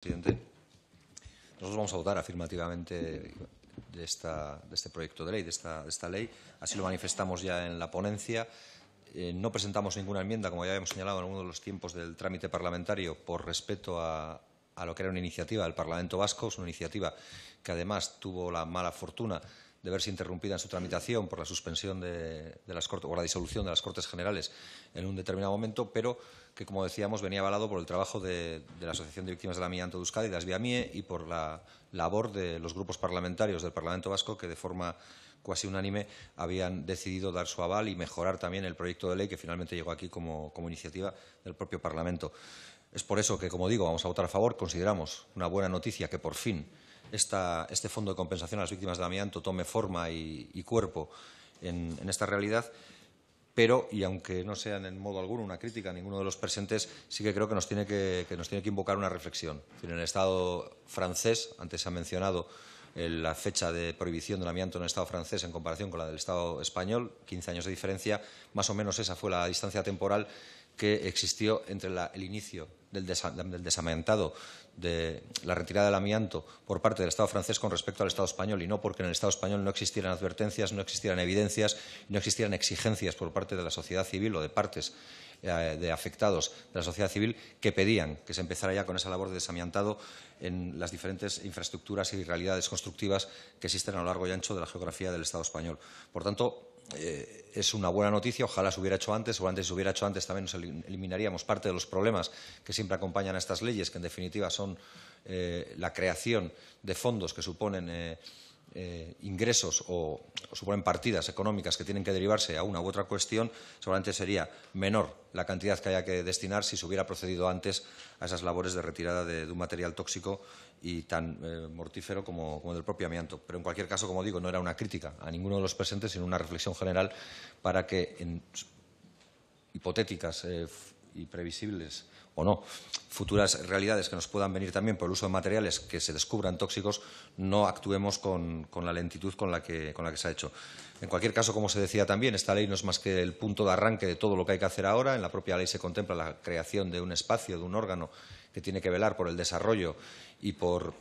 Presidente, nosotros vamos a votar afirmativamente de este proyecto de ley, de esta ley. Así lo manifestamos ya en la ponencia. No presentamos ninguna enmienda, como ya habíamos señalado en alguno de los tiempos del trámite parlamentario, por respeto a lo que era una iniciativa del Parlamento Vasco. Es una iniciativa que además tuvo la mala fortuna de verse interrumpida en su tramitación por la suspensión de las Cortes o la disolución de las Cortes Generales en un determinado momento, pero que, como decíamos, venía avalado por el trabajo de la Asociación de Víctimas del Amianto de Euskadi, de Asviamie, y por la labor de los grupos parlamentarios del Parlamento Vasco, que de forma cuasi unánime habían decidido dar su aval y mejorar también el proyecto de ley que finalmente llegó aquí como iniciativa del propio Parlamento. Es por eso que, como digo, vamos a votar a favor. Consideramos una buena noticia que por fin este fondo de compensación a las víctimas del amianto tome forma y cuerpo en esta realidad, pero, y aunque no sea en modo alguno una crítica a ninguno de los presentes, sí que creo que nos tiene que invocar una reflexión. Es decir, en el Estado francés, antes se ha mencionado la fecha de prohibición del amianto en el Estado francés en comparación con la del Estado español, 15 años de diferencia, más o menos esa fue la distancia temporal que existió entre el inicio del desamiantado, de la retirada del amianto por parte del Estado francés con respecto al Estado español, y no porque en el Estado español no existieran advertencias, no existieran evidencias, no existieran exigencias por parte de la sociedad civil o de partes de afectados de la sociedad civil que pedían que se empezara ya con esa labor de desamiantado en las diferentes infraestructuras y realidades constructivas que existen a lo largo y ancho de la geografía del Estado español. Por tanto, es una buena noticia. Ojalá se hubiera hecho antes, seguramente si se hubiera hecho antes también nos eliminaríamos parte de los problemas que siempre acompañan a estas leyes, que en definitiva son la creación de fondos que suponen ingresos o suponen partidas económicas que tienen que derivarse a una u otra cuestión. Seguramente sería menor la cantidad que haya que destinar si se hubiera procedido antes a esas labores de retirada de un material tóxico y tan mortífero como el del propio amianto. Pero, en cualquier caso, como digo, no era una crítica a ninguno de los presentes, sino una reflexión general para que en hipotéticas y previsibles o no futuras realidades que nos puedan venir también por el uso de materiales que se descubran tóxicos, no actuemos con la lentitud con la que se ha hecho. En cualquier caso, como se decía también, esta ley no es más que el punto de arranque de todo lo que hay que hacer ahora. En la propia ley se contempla la creación de un espacio, de un órgano que tiene que velar por el desarrollo y por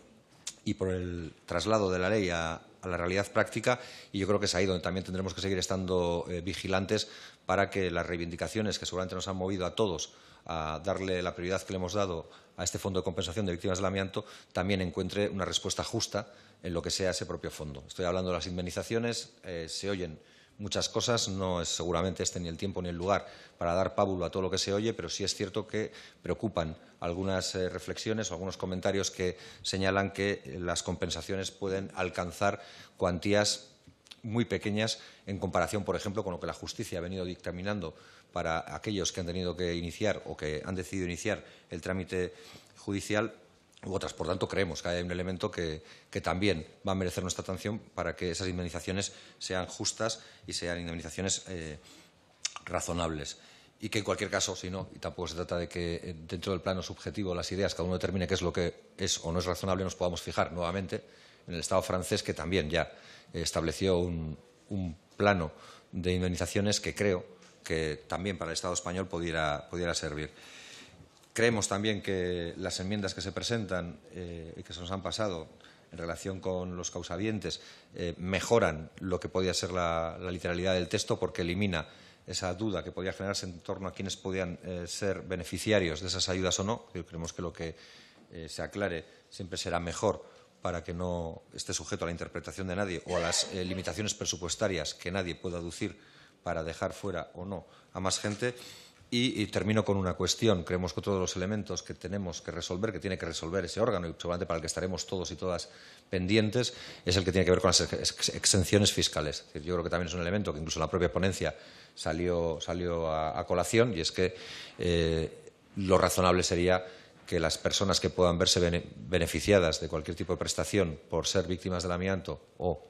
el traslado de la ley a la realidad práctica, y yo creo que es ahí donde también tendremos que seguir estando vigilantes para que las reivindicaciones que seguramente nos han movido a todos a darle la prioridad que le hemos dado a este fondo de compensación de víctimas del amianto también encuentre una respuesta justa en lo que sea ese propio fondo. Estoy hablando de las indemnizaciones. Se oyen muchas cosas, no es seguramente este ni el tiempo ni el lugar para dar pábulo a todo lo que se oye, pero sí es cierto que preocupan algunas reflexiones o algunos comentarios que señalan que las compensaciones pueden alcanzar cuantías muy pequeñas en comparación, por ejemplo, con lo que la justicia ha venido dictaminando para aquellos que han tenido que iniciar o que han decidido iniciar el trámite judicial u otras. Por tanto, creemos que hay un elemento que también va a merecer nuestra atención para que esas indemnizaciones sean justas y sean indemnizaciones razonables. Y que, en cualquier caso, si no, y tampoco se trata de que dentro del plano subjetivo las ideas cada uno determine qué es lo que es o no es razonable, nos podamos fijar nuevamente en el Estado francés, que también ya estableció un plano de indemnizaciones que creo que también para el Estado español pudiera servir. Creemos también que las enmiendas que se presentan y que se nos han pasado en relación con los causavientes mejoran lo que podía ser la literalidad del texto, porque elimina esa duda que podía generarse en torno a quiénes podían ser beneficiarios de esas ayudas o no. Creemos que lo que se aclare siempre será mejor para que no esté sujeto a la interpretación de nadie o a las limitaciones presupuestarias que nadie pueda aducir para dejar fuera o no a más gente. Y termino con una cuestión. Creemos que otro de los elementos que tenemos que resolver, que tiene que resolver ese órgano y seguramente para el que estaremos todos y todas pendientes, es el que tiene que ver con las exenciones fiscales. Es decir, yo creo que también es un elemento que incluso en la propia ponencia salió a colación, y es que lo razonable sería que las personas que puedan verse beneficiadas de cualquier tipo de prestación por ser víctimas del amianto o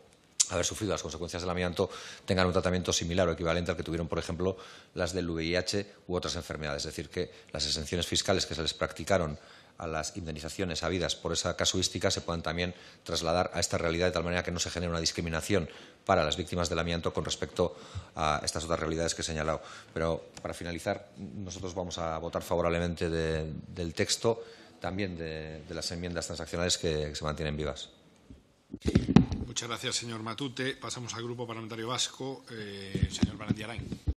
haber sufrido las consecuencias del amianto tengan un tratamiento similar o equivalente al que tuvieron, por ejemplo, las del VIH u otras enfermedades. Es decir, que las exenciones fiscales que se les practicaron a las indemnizaciones habidas por esa casuística se puedan también trasladar a esta realidad, de tal manera que no se genere una discriminación para las víctimas del amianto con respecto a estas otras realidades que he señalado. Pero, para finalizar, nosotros vamos a votar favorablemente del texto. también de las enmiendas transaccionales que se mantienen vivas. Muchas gracias, señor Matute. Pasamos al Grupo Parlamentario Vasco. Señor Barandiarain.